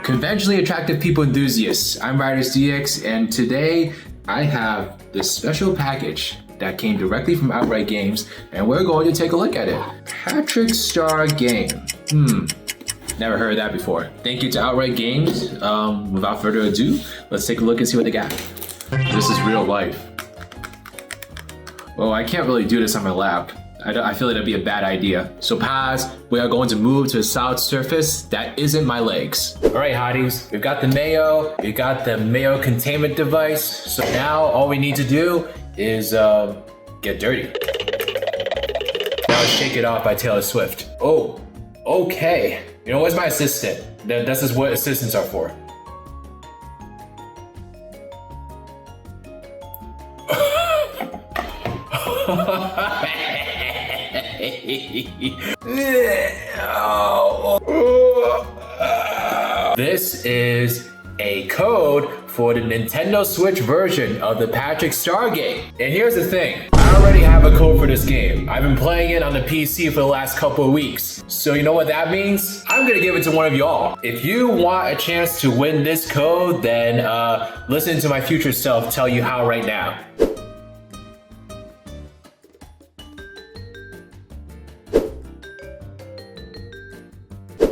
Conventionally attractive people enthusiasts, I'm RidersDX, and today I have this special package that came directly from Outright Games, and we're going to take a look at it. Patrick Star game. Never heard of that before. Thank you to Outright Games. Without further ado, let's take a look and see what they got. This is real life. Well, I can't really do this on my lap. I feel like that'd be a bad idea. So pause, we are going to move to a solid surface that isn't my legs. All right, hotties, we've got the mayo, we've got the mayo containment device. So now all we need to do is get dirty. Now Shake It Off by Taylor Swift. Oh, okay. You know, where's my assistant? This is what assistants are for. This is a code for the Nintendo Switch version of the Patrick Star game. And here's the thing, I already have a code for this game. I've been playing it on the PC for the last couple of weeks. So you know what that means? I'm gonna give it to one of y'all. If you want a chance to win this code, then listen to my future self tell you how right now.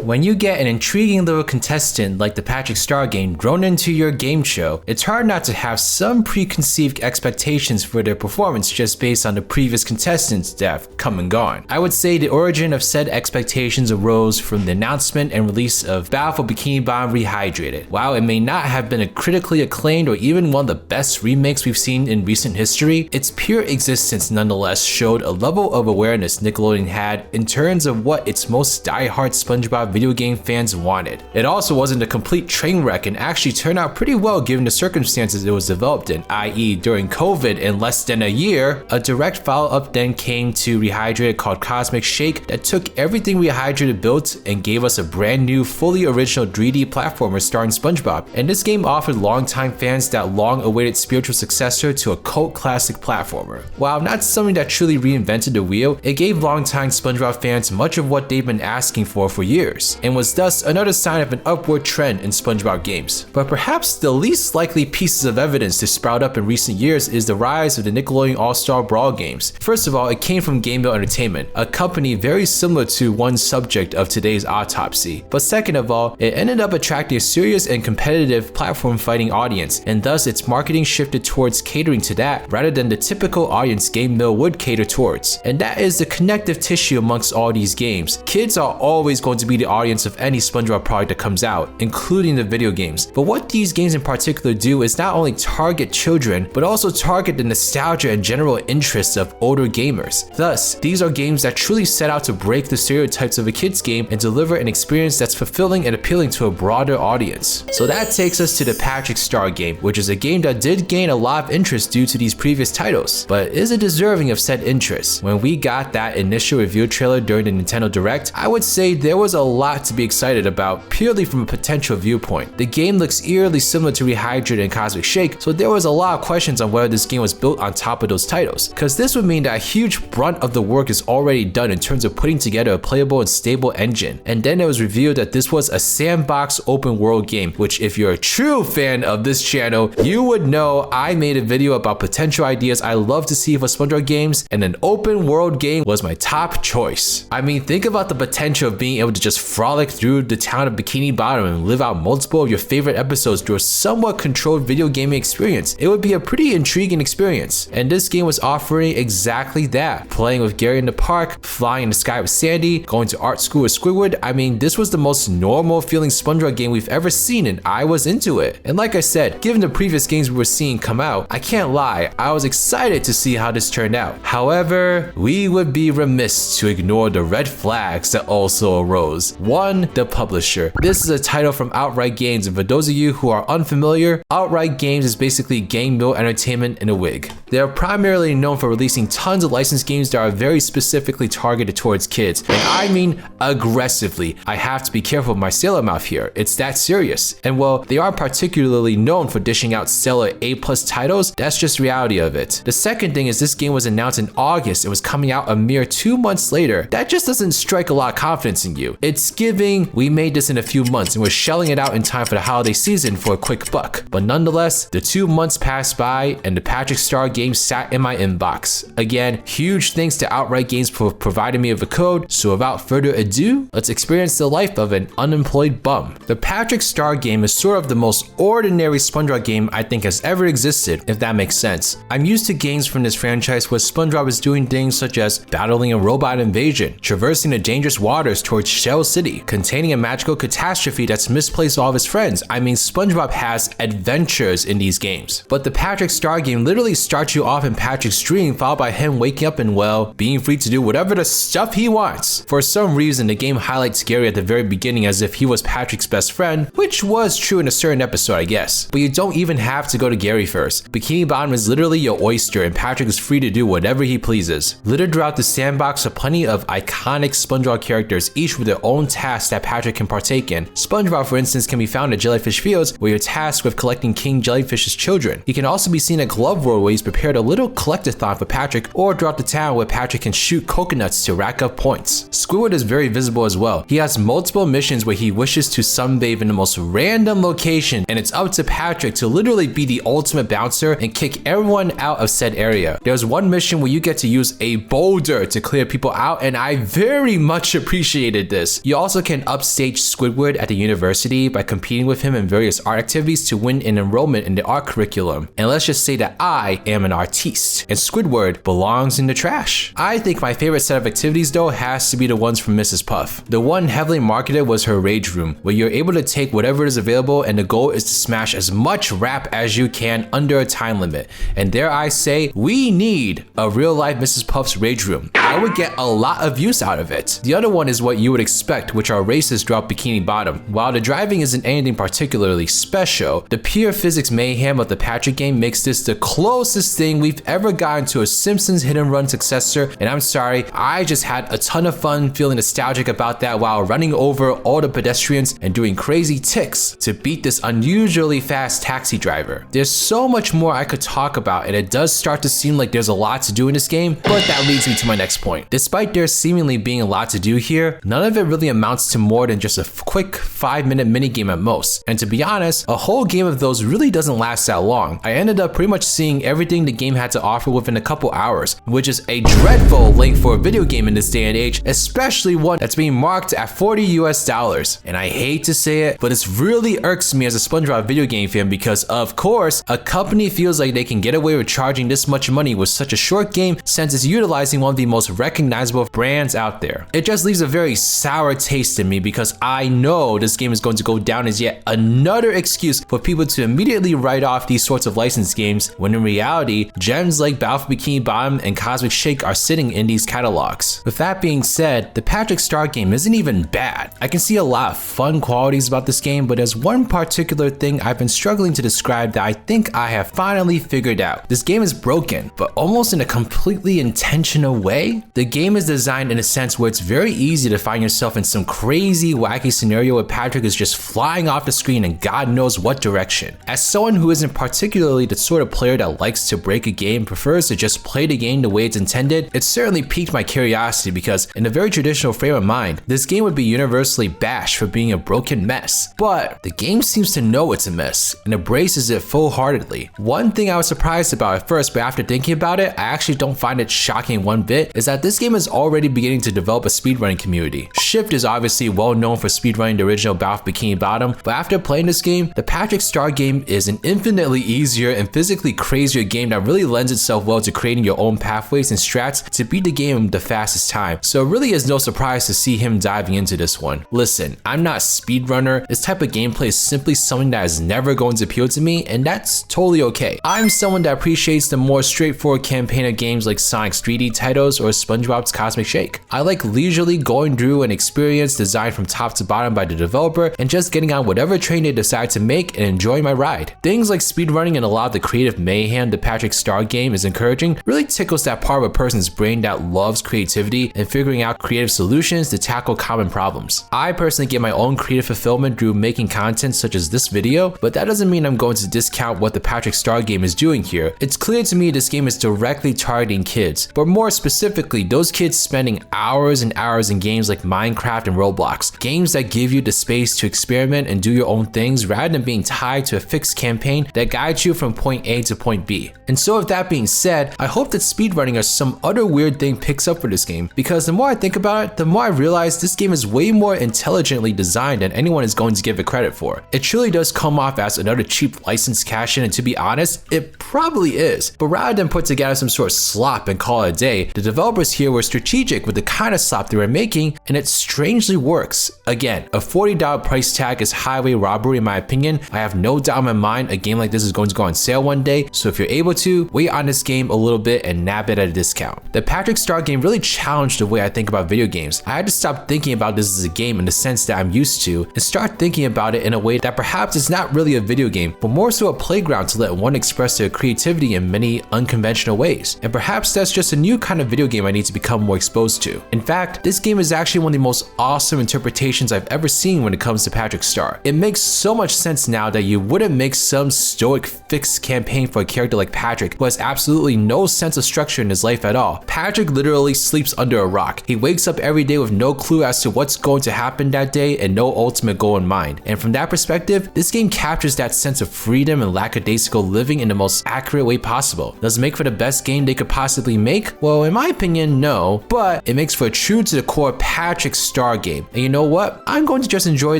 When you get an intriguing little contestant like the Patrick Star game thrown into your game show, it's hard not to have some preconceived expectations for their performance just based on the previous contestants that have come and gone. I would say the origin of said expectations arose from the announcement and release of Battle for Bikini Bottom Rehydrated. While it may not have been a critically acclaimed or even one of the best remakes we've seen in recent history, its pure existence nonetheless showed a level of awareness Nickelodeon had in terms of what its most die-hard Spongebob video game fans wanted. It also wasn't a complete train wreck and actually turned out pretty well given the circumstances it was developed in, i.e. during COVID in less than a year. A direct follow-up then came to Rehydrated called Cosmic Shake that took everything Rehydrated built and gave us a brand new, fully original 3D platformer starring Spongebob. And this game offered longtime fans that long-awaited spiritual successor to a cult classic platformer. While not something that truly reinvented the wheel, it gave longtime Spongebob fans much of what they've been asking for years, and was thus another sign of an upward trend in SpongeBob games. But perhaps the least likely pieces of evidence to sprout up in recent years is the rise of the Nickelodeon All-Star Brawl games. First of all, it came from Game Mill Entertainment, a company very similar to one subject of today's autopsy. But second of all, it ended up attracting a serious and competitive platform fighting audience, and thus its marketing shifted towards catering to that rather than the typical audience Game Mill would cater towards. And that is the connective tissue amongst all these games. Kids are always going to be the audience of any SpongeBob product that comes out, including the video games. But what these games in particular do is not only target children, but also target the nostalgia and general interests of older gamers. Thus, these are games that truly set out to break the stereotypes of a kid's game and deliver an experience that's fulfilling and appealing to a broader audience. So that takes us to the Patrick Star game, which is a game that did gain a lot of interest due to these previous titles. But is it deserving of said interest? When we got that initial review trailer during the Nintendo Direct, I would say there was a lot to be excited about purely from a potential viewpoint. The game looks eerily similar to Rehydrated and Cosmic Shake, so there was a lot of questions on whether this game was built on top of those titles, because this would mean that a huge brunt of the work is already done in terms of putting together a playable and stable engine. And then it was revealed that this was a sandbox open world game, which if you're a true fan of this channel, you would know I made a video about potential ideas I love to see for SpongeBob games, and an open world game was my top choice. I mean, think about the potential of being able to just frolic through the town of Bikini Bottom and live out multiple of your favorite episodes through a somewhat controlled video gaming experience. It would be a pretty intriguing experience, and this game was offering exactly that. Playing with Gary in the park, flying in the sky with Sandy, going to art school with Squidward. I mean, this was the most normal feeling SpongeBob game we've ever seen, and I was into it. And like I said, given the previous games we were seeing come out, I can't lie, I was excited to see how this turned out. However, we would be remiss to ignore the red flags that also arose. One, the publisher. This is a title from Outright Games, and for those of you who are unfamiliar, Outright Games is basically Game Mill Entertainment in a wig. They are primarily known for releasing tons of licensed games that are very specifically targeted towards kids, and I mean aggressively. I have to be careful with my sailor mouth here, it's that serious. And while they aren't particularly known for dishing out stellar A+ titles, that's just reality of it. The second thing is this game was announced in August, it was coming out a mere 2 months later. That just doesn't strike a lot of confidence in you. It's giving, we made this in a few months and we're shelling it out in time for the holiday season for a quick buck. But nonetheless, the 2 months passed by and the Patrick Star game sat in my inbox. Again, huge thanks to Outright Games for providing me with a code, so without further ado, let's experience the life of an unemployed bum. The Patrick Star game is sort of the most ordinary SpongeBob game I think has ever existed, if that makes sense. I'm used to games from this franchise where SpongeBob is doing things such as battling a robot invasion, traversing the dangerous waters towards Shell City, containing a magical catastrophe that's misplaced all of his friends. I mean, SpongeBob has adventures in these games. But the Patrick Star game literally starts you off in Patrick's dream, followed by him waking up and, well, being free to do whatever the stuff he wants. For some reason, the game highlights Gary at the very beginning as if he was Patrick's best friend, which was true in a certain episode, I guess. But you don't even have to go to Gary first. Bikini Bottom is literally your oyster and Patrick is free to do whatever he pleases. Littered throughout the sandbox are plenty of iconic SpongeBob characters, each with their own tasks that Patrick can partake in. SpongeBob, for instance, can be found at Jellyfish Fields, where you're tasked with collecting King Jellyfish's children. He can also be seen at Glove World, where he's prepared a little collectathon for Patrick, or throughout the town where Patrick can shoot coconuts to rack up points. Squidward is very visible as well. He has multiple missions where he wishes to sunbathe in the most random location, and it's up to Patrick to literally be the ultimate bouncer and kick everyone out of said area. There's one mission where you get to use a boulder to clear people out, and I very much appreciated this. You also can upstage Squidward at the university by competing with him in various art activities to win an enrollment in the art curriculum. And let's just say that I am an artiste, and Squidward belongs in the trash. I think my favorite set of activities though has to be the ones from Mrs. Puff. The one heavily marketed was her Rage Room, where you're able to take whatever is available and the goal is to smash as much rap as you can under a time limit. And dare I say, we need a real life Mrs. Puff's Rage Room. I would get a lot of use out of it. The other one is what you would expect, which are races throughout Bikini Bottom. While the driving isn't anything particularly special, the pure physics mayhem of the Patrick game makes this the closest thing we've ever gotten to a Simpsons hit and run successor, and I'm sorry, I just had a ton of fun feeling nostalgic about that while running over all the pedestrians and doing crazy ticks to beat this unusually fast taxi driver. There's so much more I could talk about, and it does start to seem like there's a lot to do in this game, but that leads me to my next point. Despite there seemingly being a lot to do here, none of it really amounts to more than just a quick 5-minute minigame at most. And to be honest, a whole game of those really doesn't last that long. I ended up pretty much seeing everything the game had to offer within a couple hours, which is a dreadful length for a video game in this day and age, especially one that's being marked at $40 US. And I hate to say it, but it really irks me as a SpongeBob video game fan because, of course, a company feels like they can get away with charging this much money with such a short game since it's utilizing one of the most recognizable brands out there. It just leaves a very sour taste in me because I know this game is going to go down as yet another excuse for people to immediately write off these sorts of licensed games, when in reality, gems like Battle for Bikini Bottom and Cosmic Shake are sitting in these catalogs. With that being said, the Patrick Star game isn't even bad. I can see a lot of fun qualities about this game, but there's one particular thing I've been struggling to describe that I think I have finally figured out. This game is broken, but almost in a completely intentional way. The game is designed in a sense where it's very easy to find yourself in some crazy, wacky scenario where Patrick is just flying off the screen in God knows what direction. As someone who isn't particularly the sort of player that likes to break a game, prefers to just play the game the way it's intended, it certainly piqued my curiosity because in a very traditional frame of mind, this game would be universally bashed for being a broken mess. But the game seems to know it's a mess and embraces it full-heartedly. One thing I was surprised about at first, but after thinking about it, I actually don't find it shocking one bit, is that this game is already beginning to develop a speedrunning community. Shift is obviously well known for speedrunning the original Battle for Bikini Bottom, but after playing this game, the Patrick Star game is an infinitely easier and physically crazier game that really lends itself well to creating your own pathways and strats to beat the game the fastest time. So it really is no surprise to see him diving into this one. Listen, I'm not a speedrunner. This type of gameplay is simply something that is never going to appeal to me, and that's totally okay. I'm someone that appreciates the more straightforward campaigner games like Sonic's 3D titles or SpongeBob's Cosmic Shake. I like leisurely going through an experience designed from top to bottom by the developer and just getting on whatever train they decide to make and enjoying my ride. Things like speedrunning and a lot of the creative mayhem the Patrick Patrick Star game is encouraging really tickles that part of a person's brain that loves creativity and figuring out creative solutions to tackle common problems. I personally get my own creative fulfillment through making content such as this video, but that doesn't mean I'm going to discount what the Patrick Star game is doing here. It's clear to me this game is directly targeting kids, but more specifically, those kids spending hours and hours in games like Minecraft and Roblox, games that give you the space to experiment and do your own things rather than being tied to a fixed campaign that guides you from point A to point B. And so with that being said, I hope that speedrunning or some other weird thing picks up for this game, because the more I think about it, the more I realize this game is way more intelligently designed than anyone is going to give it credit for. It truly does come off as another cheap license cash-in, and to be honest, it probably is. But rather than put together some sort of slop and call it a day, the developers here were strategic with the kind of slop they were making, and it strangely works. Again, a $40 price tag is highway robbery in my opinion. I have no doubt in my mind a game like this is going to go on sale one day, so if you're able to, wait on this game a little bit and nab it at a discount. The Patrick Star game really challenged the way I think about video games. I had to stop thinking about this as a game in the sense that I'm used to and start thinking about it in a way that perhaps it's not really a video game, but more so a playground to let one express their creativity in many unconventional ways. And perhaps that's just a new kind of video game I need to become more exposed to. In fact, this game is actually one of the most awesome interpretations I've ever seen when it comes to Patrick Star. It makes so much sense now that you wouldn't make some stoic fixed campaign for a character like Patrick who has absolutely no sense of structure in his life at all. Patrick literally sleeps under a rock. He wakes up every day with no clue as to what's going to happen that day and no ultimate goal in mind. And from that perspective, this game captures that sense of freedom and lackadaisical living in the most accurate way possible. Does it make for the best game they could possibly make? Well, in my opinion, no, but it makes for a true to the core Patrick Star game. And you know what? I'm going to just enjoy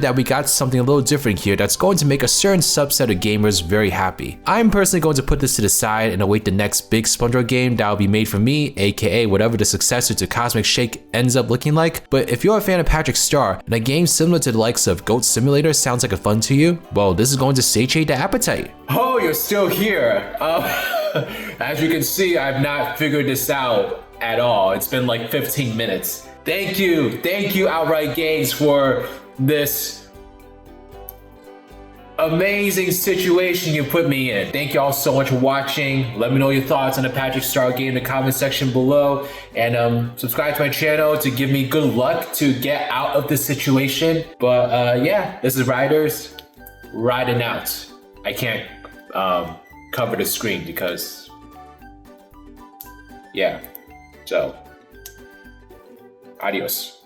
that we got something a little different here that's going to make a certain subset of gamers very happy. I'm personally going to put this to the side and await the next big Spongebob game that will be made for me, aka whatever the successor to Cosmic Shake ends up looking like. But if you're a fan of Patrick Star and a game similar to the likes of Goat Simulator sounds like a fun to you, well, this is going to satiate the appetite. Oh, you're still here. As you can see, I've not figured this out at all. It's been like 15 minutes. Thank you Outright Games for this amazing situation you put me in. Thank you all so much for watching. Let me know your thoughts on the Patrick Star game in the comment section below, and subscribe to my channel to give me good luck to get out of this situation. But yeah, this is Riders riding out. I can't cover the screen because yeah, so adios.